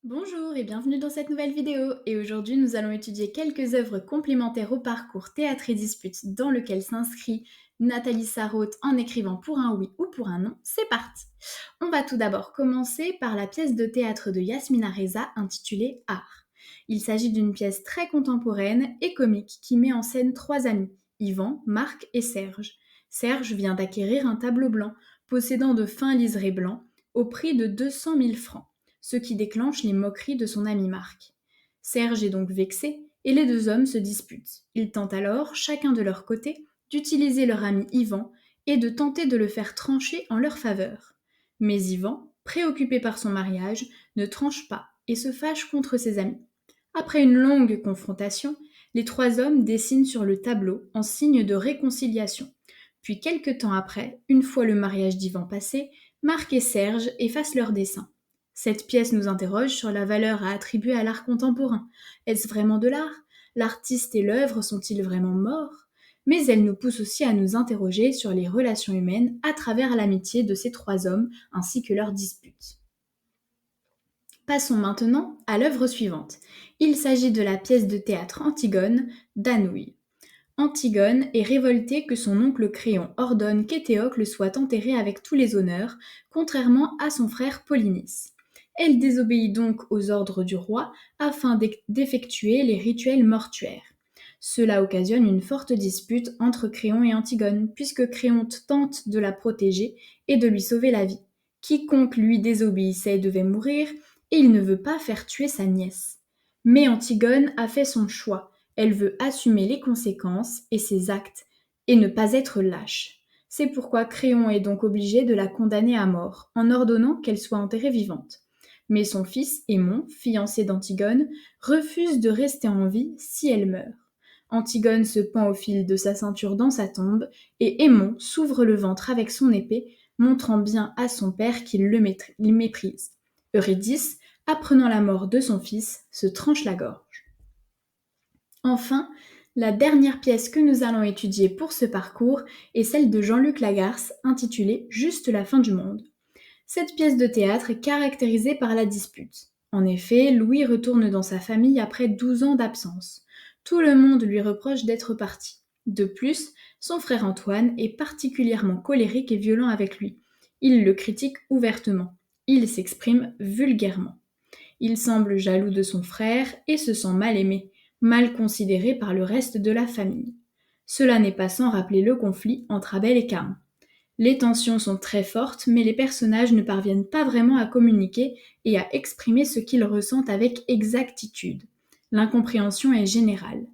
Bonjour et bienvenue dans cette nouvelle vidéo. Et aujourd'hui, nous allons étudier quelques œuvres complémentaires au parcours Théâtre et Dispute dans lequel s'inscrit Nathalie Sarraute en écrivant pour un oui ou pour un non. C'est parti. On va tout d'abord commencer par la pièce de théâtre de Yasmina Reza intitulée Art. Il s'agit d'une pièce très contemporaine et comique qui met en scène trois amis, Yvan, Marc et Serge. Serge vient d'acquérir un tableau blanc possédant de fins liserés blancs au prix de 200 000 francs, ce qui déclenche les moqueries de son ami Marc. Serge est donc vexé et les deux hommes se disputent. Ils tentent alors, chacun de leur côté, d'utiliser leur ami Yvan et de tenter de le faire trancher en leur faveur. Mais Yvan, préoccupé par son mariage, ne tranche pas et se fâche contre ses amis. Après une longue confrontation, les trois hommes dessinent sur le tableau en signe de réconciliation. Puis quelque temps après, une fois le mariage d'Yvan passé, Marc et Serge effacent leur dessin. Cette pièce nous interroge sur la valeur à attribuer à l'art contemporain. Est-ce vraiment de l'art? L'artiste et l'œuvre sont-ils vraiment morts? Mais elle nous pousse aussi à nous interroger sur les relations humaines à travers l'amitié de ces trois hommes ainsi que leurs disputes. Passons maintenant à l'œuvre suivante. Il s'agit de la pièce de théâtre Antigone d'Anouilh. Antigone est révoltée que son oncle Créon ordonne qu'Étéocle soit enterré avec tous les honneurs, contrairement à son frère Polynice. Elle désobéit donc aux ordres du roi afin d'effectuer les rituels mortuaires. Cela occasionne une forte dispute entre Créon et Antigone, puisque Créon tente de la protéger et de lui sauver la vie. Quiconque lui désobéissait devait mourir, et il ne veut pas faire tuer sa nièce. Mais Antigone a fait son choix. Elle veut assumer les conséquences et ses actes, et ne pas être lâche. C'est pourquoi Créon est donc obligé de la condamner à mort, en ordonnant qu'elle soit enterrée vivante. Mais son fils, Aimon, fiancé d'Antigone, refuse de rester en vie si elle meurt. Antigone se pend au fil de sa ceinture dans sa tombe, et Aimon s'ouvre le ventre avec son épée, montrant bien à son père qu'il le méprise. Eurydice, apprenant la mort de son fils, se tranche la gorge. Enfin, la dernière pièce que nous allons étudier pour ce parcours est celle de Jean-Luc Lagarce, intitulée Juste la fin du monde. Cette pièce de théâtre est caractérisée par la dispute. En effet, Louis retourne dans sa famille après 12 ans d'absence. Tout le monde lui reproche d'être parti. De plus, son frère Antoine est particulièrement colérique et violent avec lui. Il le critique ouvertement. Il s'exprime vulgairement. Il semble jaloux de son frère et se sent mal aimé, mal considéré par le reste de la famille. Cela n'est pas sans rappeler le conflit entre Abel et Caïn. Les tensions sont très fortes, mais les personnages ne parviennent pas vraiment à communiquer et à exprimer ce qu'ils ressentent avec exactitude. L'incompréhension est générale.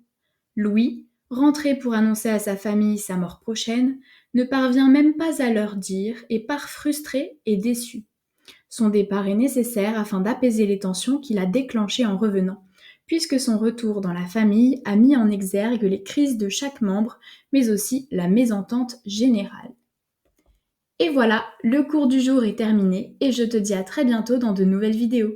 Louis, rentré pour annoncer à sa famille sa mort prochaine, ne parvient même pas à leur dire et part frustré et déçu. Son départ est nécessaire afin d'apaiser les tensions qu'il a déclenchées en revenant, puisque son retour dans la famille a mis en exergue les crises de chaque membre, mais aussi la mésentente générale. Et voilà, le cours du jour est terminé et je te dis à très bientôt dans de nouvelles vidéos.